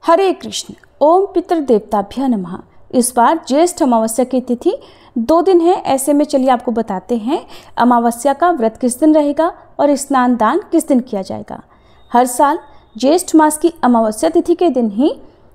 हरे कृष्ण। ओम पितृदेवताभ्य नमः। इस बार ज्येष्ठ अमावस्या की तिथि 2 दिन है। ऐसे में चलिए आपको बताते हैं अमावस्या का व्रत किस दिन रहेगा और स्नान दान किस दिन किया जाएगा। हर साल ज्येष्ठ मास की अमावस्या तिथि के दिन ही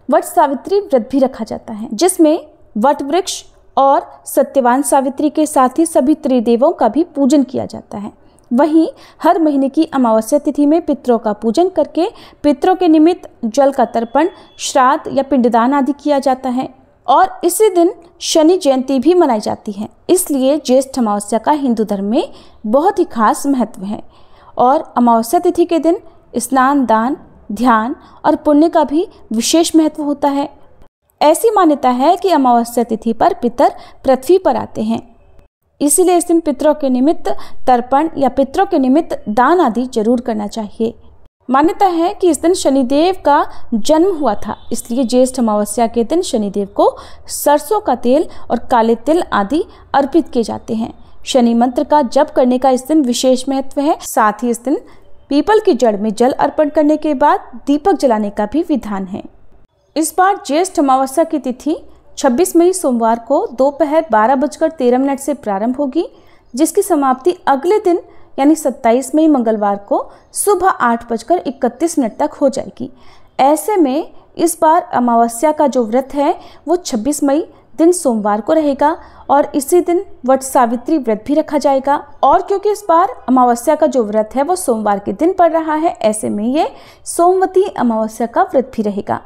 वट सावित्री व्रत भी रखा जाता है, जिसमें वट वृक्ष और सत्यवान सावित्री के साथ ही सभी त्रिदेवों का भी पूजन किया जाता है। वहीं हर महीने की अमावस्या तिथि में पितरों का पूजन करके पितरों के निमित्त जल का तर्पण, श्राद्ध या पिंडदान आदि किया जाता है और इसी दिन शनि जयंती भी मनाई जाती है। इसलिए ज्येष्ठ अमावस्या का हिंदू धर्म में बहुत ही खास महत्व है और अमावस्या तिथि के दिन स्नान दान, ध्यान और पुण्य का भी विशेष महत्व होता है। ऐसी मान्यता है कि अमावस्या तिथि पर पितर पृथ्वी पर आते हैं, इसीलिए इस दिन पितरों के निमित्त तर्पण या पितरों के निमित्त दान आदि जरूर करना चाहिए। मान्यता है कि इस दिन शनिदेव का जन्म हुआ था, इसलिए ज्येष्ठ अमावस्या के दिन शनिदेव को सरसों का तेल और काले तिल आदि अर्पित किए जाते हैं। शनि मंत्र का जप करने का इस दिन विशेष महत्व है। साथ ही इस दिन पीपल की जड़ में जल अर्पण करने के बाद दीपक जलाने का भी विधान है। इस बार ज्येष्ठ अमावस्या की तिथि 26 मई सोमवार को दोपहर 12:13 से प्रारंभ होगी, जिसकी समाप्ति अगले दिन यानी 27 मई मंगलवार को सुबह 8:31 तक हो जाएगी। ऐसे में इस बार अमावस्या का जो व्रत है वो 26 मई दिन सोमवार को रहेगा और इसी दिन वट सावित्री व्रत भी रखा जाएगा। और क्योंकि इस बार अमावस्या का जो व्रत है वो सोमवार के दिन पड़ रहा है, ऐसे में ये सोमवती अमावस्या का व्रत भी रहेगा।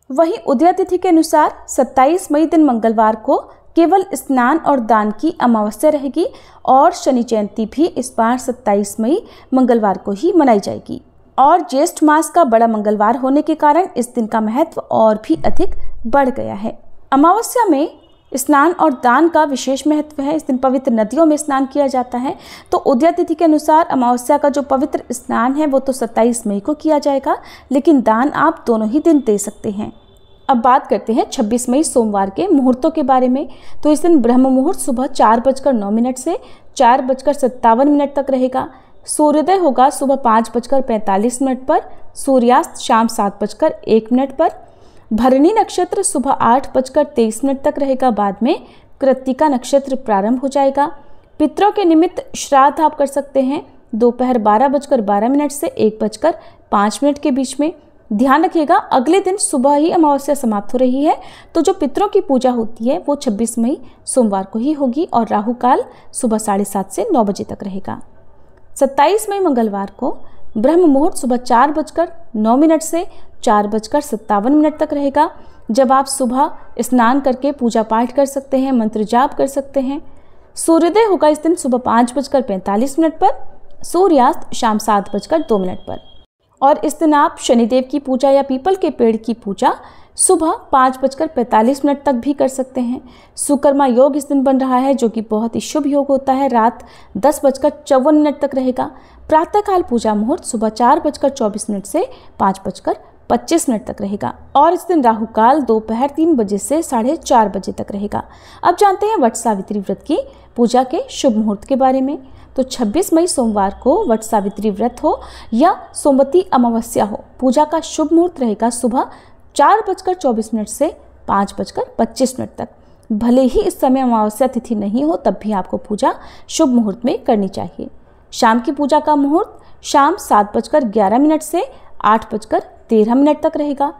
वहीं उदया तिथि के अनुसार 27 मई दिन मंगलवार को केवल स्नान और दान की अमावस्या रहेगी और शनि जयंती भी इस बार 27 मई मंगलवार को ही मनाई जाएगी। और ज्येष्ठ मास का बड़ा मंगलवार होने के कारण इस दिन का महत्व और भी अधिक बढ़ गया है। अमावस्या में स्नान और दान का विशेष महत्व है। इस दिन पवित्र नदियों में स्नान किया जाता है। तो उदया तिथि के अनुसार अमावस्या का जो पवित्र स्नान है वो तो 27 मई को किया जाएगा, लेकिन दान आप दोनों ही दिन दे सकते हैं। अब बात करते हैं 26 मई सोमवार के मुहूर्तों के बारे में। तो इस दिन ब्रह्म मुहूर्त सुबह 4:09 से 4:57 तक रहेगा। सूर्योदय होगा सुबह 5:45 पर, सूर्यास्त शाम 7:01 पर। भरणी नक्षत्र सुबह 8:23 तक रहेगा। बाद में कृत्तिका नक्षत्र प्रारंभ हो जाएगा। पितरों के निमित्त श्राद्ध आप कर सकते हैं दोपहर 12:12 से 1:05 के बीच में। ध्यान रखिएगा अगले दिन सुबह ही अमावस्या समाप्त हो रही है, तो जो पितरों की पूजा होती है वो 26 मई सोमवार को ही होगी और राहु काल सुबह 7:30 से 9 बजे तक रहेगा। 27 मई मंगलवार को ब्रह्म मुहूर्त सुबह 4:09 से 4:57 तक रहेगा, जब आप सुबह स्नान करके पूजा पाठ कर सकते हैं, मंत्र जाप कर सकते हैं। सूर्योदय होगा इस दिन सुबह 5:45 पर, सूर्यास्त शाम 7:02 पर। और इस दिन आप शनिदेव की पूजा या पीपल के पेड़ की पूजा सुबह 5:45 तक भी कर सकते हैं। सुकर्मा योग इस दिन बन रहा है, जो कि बहुत ही शुभ योग होता है। रात 10:54 तक रहेगा। प्रातःकाल पूजा मुहूर्त सुबह 4:24 से 5:25 तक रहेगा और इस दिन राहु काल दोपहर 3 बजे से 4:30 बजे तक रहेगा। अब जानते हैं वट सावित्री व्रत की पूजा के शुभ मुहूर्त के बारे में। तो 26 मई सोमवार को वट सावित्री व्रत हो या सोमवती अमावस्या हो, पूजा का शुभ मुहूर्त रहेगा सुबह 4:24 से 5:25 तक। भले ही इस समय अमावस्या तिथि नहीं हो, तब भी आपको पूजा शुभ मुहूर्त में करनी चाहिए। शाम की पूजा का मुहूर्त शाम 7:11 से 8:13 तक रहेगा।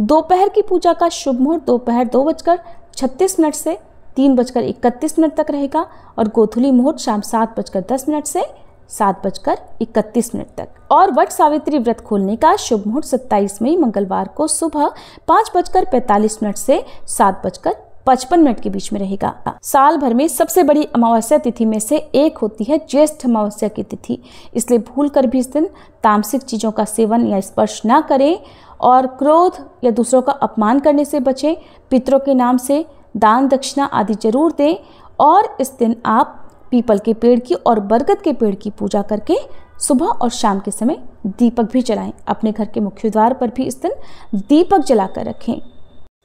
दोपहर की पूजा का शुभ मुहूर्त दोपहर 2:36 से 3:31 तक रहेगा और गोधूली मुहूर्त शाम 7:10 से 7:31 तक। और वट सावित्री व्रत खोलने का शुभ मुहूर्त 27 मई मंगलवार को सुबह 5:45 से 7:55 के बीच में रहेगा। साल भर में सबसे बड़ी अमावस्या तिथि में से एक होती है ज्येष्ठ अमावस्या की तिथि, इसलिए भूलकर भी इस दिन तामसिक चीजों का सेवन या स्पर्श ना करें और क्रोध या दूसरों का अपमान करने से बचें। पितरों के नाम से दान दक्षिणा आदि जरूर दें और इस दिन आप पीपल के पेड़ की और बरगद के पेड़ की पूजा करके सुबह और शाम के समय दीपक भी जलाएं। अपने घर के मुख्य द्वार पर भी इस दिन दीपक जलाकर रखें।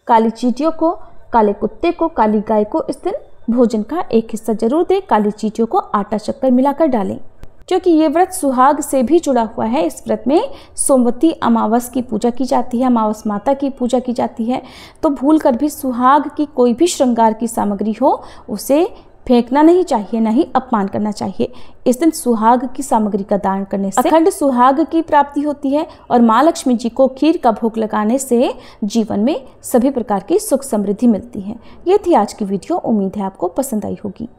काली चींटियों को, काले कुत्ते को, काली गाय को इस दिन भोजन का एक हिस्सा जरूर दें। काली चींटियों को आटा शक्कर मिलाकर डालें। क्योंकि ये व्रत सुहाग से भी जुड़ा हुआ है। इस व्रत में सोमवती अमावस की पूजा की जाती है, अमावस माता की पूजा की जाती है। तो भूल कर भी सुहाग की कोई भी श्रृंगार की सामग्री हो उसे फेंकना नहीं चाहिए, ना ही अपमान करना चाहिए। इस दिन सुहाग की सामग्री का दान करने से अखंड सुहाग की प्राप्ति होती है और माँ लक्ष्मी जी को खीर का भोग लगाने से जीवन में सभी प्रकार की सुख समृद्धि मिलती है। ये थी आज की वीडियो। उम्मीद है आपको पसंद आई होगी।